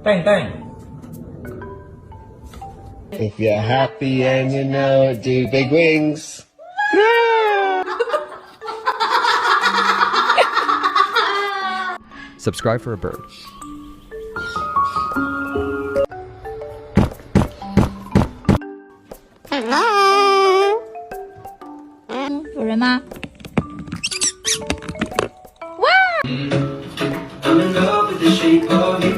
Bang, bang. If you're happy and you know it, do big wings. Subscribe for a bird. 有人吗？ I'm in love with the shape of you.